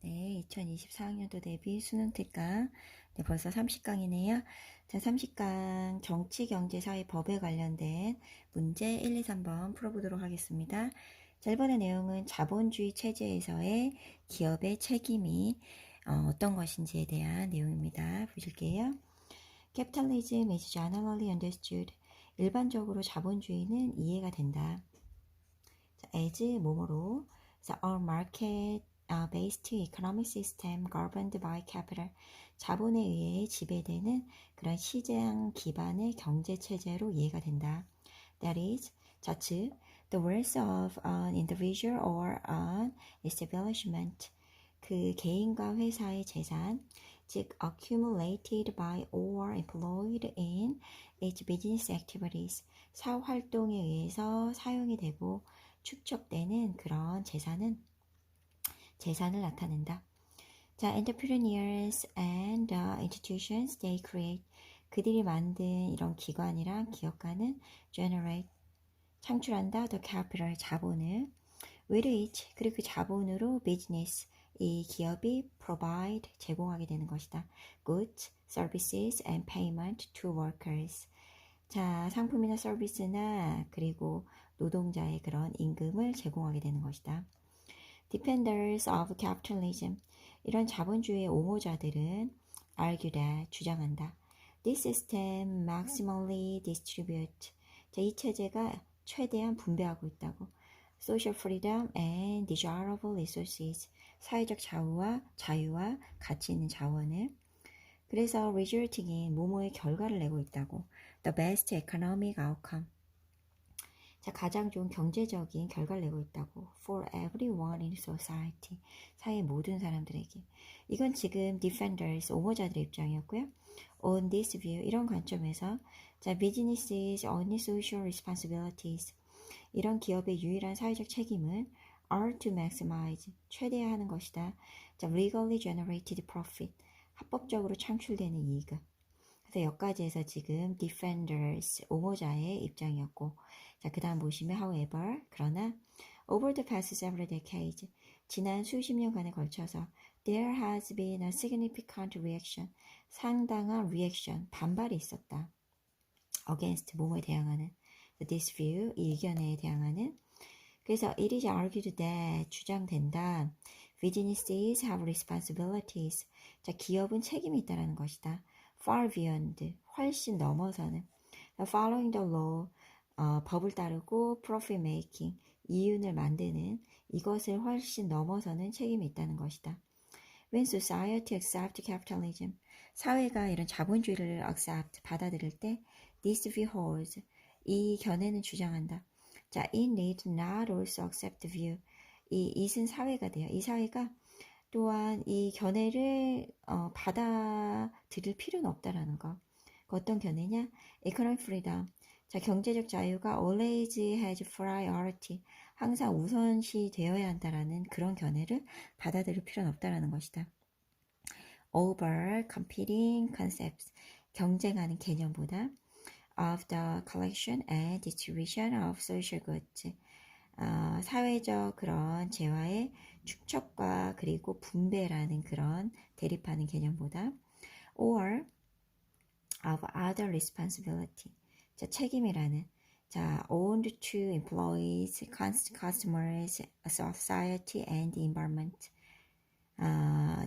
네, 2024학년도 대비 수능 특강. 네, 벌써 30강이네요. 자, 30강 정치, 경제, 사회, 법에 관련된 문제 1, 2, 3번 풀어보도록 하겠습니다. 자, 이번의 내용은 자본주의 체제에서의 기업의 책임이 어떤 것인지에 대한 내용입니다. 보실게요. Capitalism is generally understood. 일반적으로 자본주의는 이해가 된다. 자, as 뭐뭐로 a market-based economic system governed by capital. 자본에 의해 지배되는 그런 시장 기반의 경제 체제로 이해가 된다. That is, 자측 the wealth of an individual or an establishment. 그 개인과 회사의 재산, 즉 accumulated by or employed in its business activities. 사업 활동에 의해서 사용이 되고 축적되는 그런 재산을 나타낸다. 자, entrepreneurs and institutions they create. 그들이 만든 이런 기관이랑 기업가는 generate, 창출한다. the capital, 자본을. with which, 그리고 그 자본으로 business, 이 기업이 provide, 제공하게 되는 것이다. goods, services and payment to workers. 자, 상품이나 서비스나 그리고 노동자의 그런 임금을 제공하게 되는 것이다. Defenders of capitalism. 이런 자본주의의 옹호자들은 argue that, 주장한다. This system maximally distribute. 자, 이 체제가 최대한 분배하고 있다고. Social freedom and desirable resources. 사회적 자유와 가치 있는 자원을. 그래서 resulting in 뭐뭐의 결과를 내고 있다고. The best economic outcome. 자, 가장 좋은 경제적인 결과를 내고 있다고. For everyone in society. 사회의 모든 사람들에게. 이건 지금 defenders, 옹호자들의 입장이었고요. On this view, 이런 관점에서 자, business's only social responsibilities. 이런 기업의 유일한 사회적 책임은 are to maximize, 최대화하는 것이다. 자, legally generated profit. 합법적으로 창출되는 이익을. 그래서 여기까지해서 지금 defenders, 옹호자의 입장이었고, 자, 그 다음 보시면 however, 그러나 over the past several decades, 지난 수십 년간에 걸쳐서 there has been a significant reaction, 상당한 reaction, 반발이 있었다. against, 뭐뭐에 대항하는, this view, 이 의견에 대항하는. 그래서 it is argued that, 주장된다. businesses have responsibilities. 자, 기업은 책임이 있다는 것이다. far beyond, 훨씬 넘어서는. following the law, 법을 따르고 profit making, 이윤을 만드는 이것을 훨씬 넘어서는 책임이 있다는 것이다. When society accepts capitalism, 사회가 이런 자본주의를 accept, 받아들일 때 this view holds, 이 견해는 주장한다. 자, it need not also accept the view. 이 it은 사회가 돼요. 이 사회가 또한 이 견해를 받아들일 필요는 없다라는 거. 어떤 견해냐? Economic freedom. 자, 경제적 자유가 always has priority. 항상 우선시 되어야 한다라는 그런 견해를 받아들일 필요는 없다라는 것이다. Over competing concepts. 경쟁하는 개념보다 of the collection and distribution of social goods. 사회적 그런 재화의 축적과 그리고 분배라는 그런 대립하는 개념보다 or of other responsibility. 자, 책임이라는 자, owned to employees, customers, society and environment.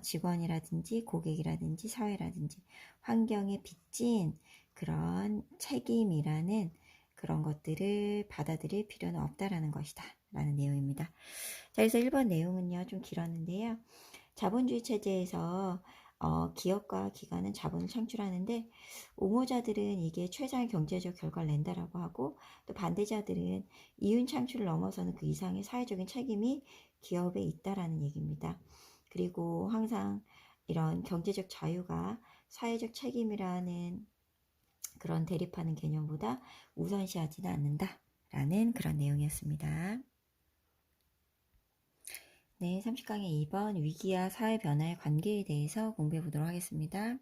직원이라든지 고객이라든지 사회라든지 환경에 빚진 그런 책임이라는 그런 것들을 받아들일 필요는 없다라는 것이다 라는 내용입니다. 자, 그래서 1번 내용은요 좀 길었는데요. 자본주의 체제에서 기업과 기관은 자본을 창출하는데 옹호자들은 이게 최상의 경제적 결과를 낸다라고 하고 또 반대자들은 이윤 창출을 넘어서는 그 이상의 사회적인 책임이 기업에 있다라는 얘기입니다. 그리고 항상 이런 경제적 자유가 사회적 책임이라는 그런 대립하는 개념보다 우선시하지는 않는다라는 그런 내용이었습니다. 네, 30강의 2번 위기와 사회 변화의 관계에 대해서 공부해 보도록 하겠습니다.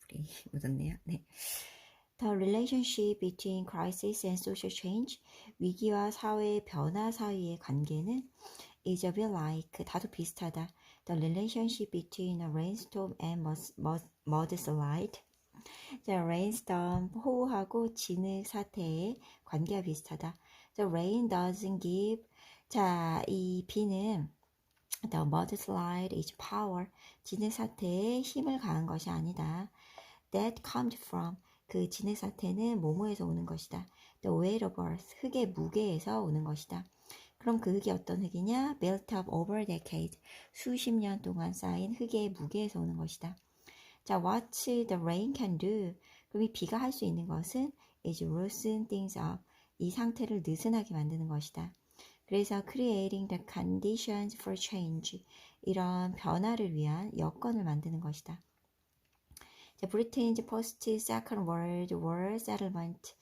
불이 묻었네요. 네. The relationship between crisis and social change, 위기와 사회의 변화 사이의 관계는 is a bit like 다소 비슷하다. The relationship between a rainstorm and mudslide. 자, rainstorm 호우하고 진흙 사태의 관계가 비슷하다. The rain doesn't give. 자, 이 비는 the mudslide is power. 진흙 사태에 힘을 가한 것이 아니다. That comes from. 그 진흙 사태는 뭐뭐에서 오는 것이다. The weight of earth. 흙의 무게에서 오는 것이다. 그럼 그 흙이 어떤 흙이냐? Built up over decades. 수십 년 동안 쌓인 흙의 무게에서 오는 것이다. 자, what the rain can do? 그럼 이 비가 할 수 있는 것은 is loosen things up. 이 상태를 느슨하게 만드는 것이다. 그래서 creating the conditions for change. 이런 변화를 위한 여건을 만드는 것이다. 자, Britain's post-Second World War settlement.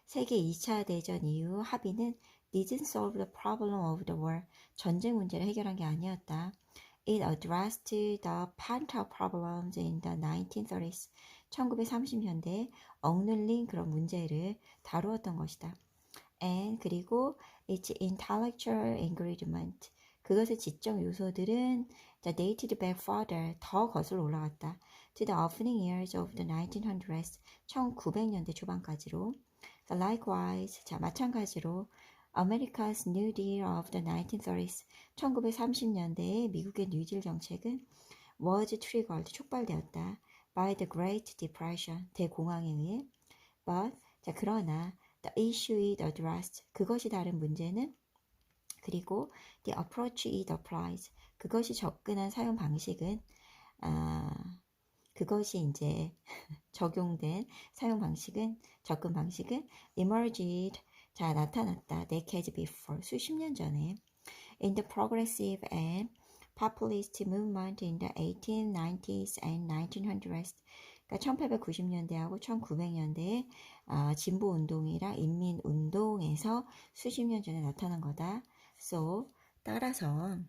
세계 2차 대전 이후 합의는 didn't solve the problem of the war. 전쟁 문제를 해결한 게 아니었다. It addressed the pent-up problems in the 1930s. 1930년대에 억눌린 그런 문제를 다루었던 것이다. And 그리고 its intellectual ingredient. 그것의 지적 요소들은 the dated back further. 더 거슬러 올라갔다. To the opening years of the 1900s. 1900년대 초반까지로. So likewise. 자, 마찬가지로 America's New Deal of the 1930s. 1930년대의 미국의 뉴딜 정책은 was triggered. 촉발되었다. by the Great Depression. 대공황에 의해. But 자, 그러나 the issue it addressed. 그것이 다른 문제는 그리고 the approach it applies. 그것이 접근한 사용 방식은 그것이 이제 적용된 사용 방식은 접근 방식은 emerged. 자, 나타났다. decades before. 수십 년 전에. in the progressive and populist movement in the 1890s and 1900s. 그러니까 1890년대하고 1900년대의 진보 운동이랑 인민 운동에서 수십 년 전에 나타난 거다. So 따라서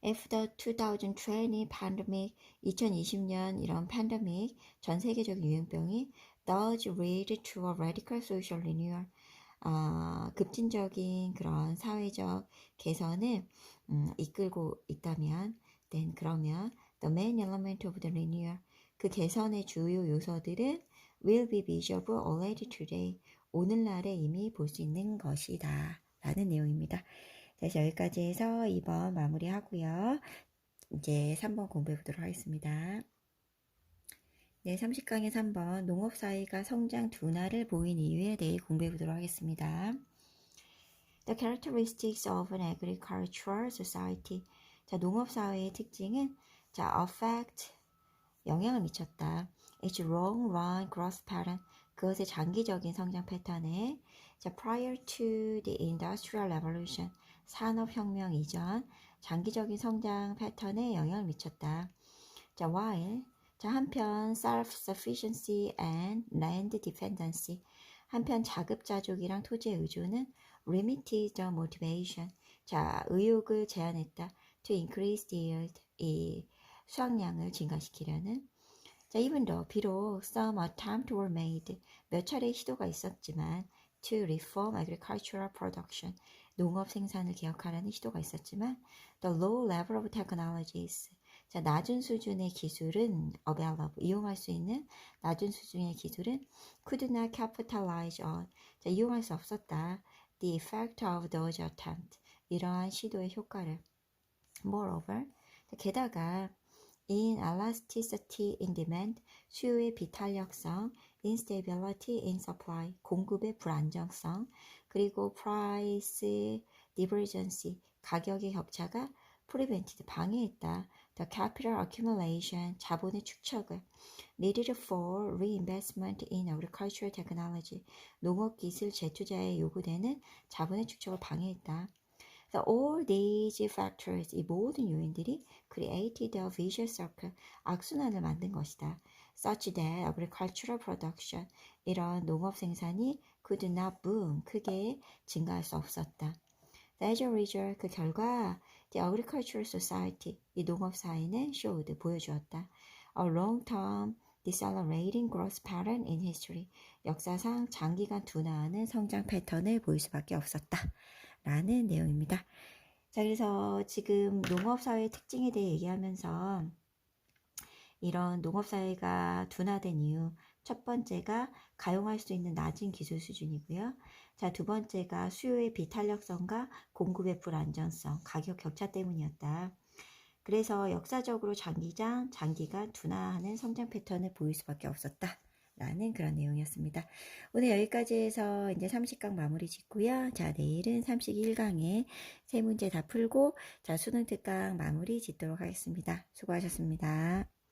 after 2020 pandemic, 2020년 이런 팬데믹, 전 세계적인 유행병이 does lead to a radical social renewal. 급진적인 그런 사회적 개선을 이끌고 있다면, then 그러면 the main element of the renewal, 그 개선의 주요 요소들은 will be visible already today. 오늘날에 이미 볼 수 있는 것이다. 라는 내용입니다. 그래서 여기까지 해서 2번 마무리하고요. 이제 3번 공부해 보도록 하겠습니다. 네, 30강의 3번 농업사회가 성장 둔화를 보인 이유에 대해 공부해 보도록 하겠습니다. The characteristics of an agricultural society. 자, 농업사회의 특징은 자, affect, 영향을 미쳤다. Its long run growth pattern. 그것의 장기적인 성장 패턴에 자, prior to the industrial revolution. 산업혁명 이전 장기적인 성장 패턴에 영향을 미쳤다. 자, while 자, 한편 self-sufficiency and land dependency. 한편 자급자족이랑 토지의 의존은 limited the motivation. 자, 의욕을 제한했다. To increase the yield. 이 수확량을 증가시키려는. 자, even though 비록 some attempts were made. 몇 차례 시도가 있었지만 to reform agricultural production. 농업 생산을 개혁하려는 시도가 있었지만 the low level of technologies. 자, 낮은 수준의 기술은 available. 이용할 수 있는 낮은 수준의 기술은 could not capitalize on. 자, 이용할 수 없었다. The effect of those attempts. 이러한 시도의 효과를. Moreover, 게다가 inelasticity in demand, 수요의 비탄력성, instability in supply, 공급의 불안정성, 그리고 price divergence, 가격의 격차가 prevented, 방해했다. The capital accumulation, 자본의 축적을 needed for reinvestment in agricultural technology, 농업기술 재투자에 요구되는 자본의 축적을 방해했다. So all these factors, 이 모든 요인들이 created a vicious circle, 악순환을 만든 것이다. Such that agricultural production, 이런 농업 생산이 could not boom, 크게 증가할 수 없었다. As a result, 그 결과 the agricultural society, 이 농업 사회는 showed, 보여주었다. A long-term decelerating growth pattern in history, 역사상 장기간 둔화하는 성장 패턴을 보일 수밖에 없었다. 라는 내용입니다. 자, 그래서 지금 농업사회의 특징에 대해 얘기하면서 이런 농업사회가 둔화된 이유, 첫 번째가 가용할 수 있는 낮은 기술 수준이고요. 자, 두 번째가 수요의 비탄력성과 공급의 불안정성, 가격 격차 때문이었다. 그래서 역사적으로 장기간 둔화하는 성장 패턴을 보일 수밖에 없었다. 라는 그런 내용이었습니다. 오늘 여기까지 해서 이제 30강 마무리 짓고요. 자, 내일은 31강에 세 문제 다 풀고, 자, 수능 특강 마무리 짓도록 하겠습니다. 수고하셨습니다.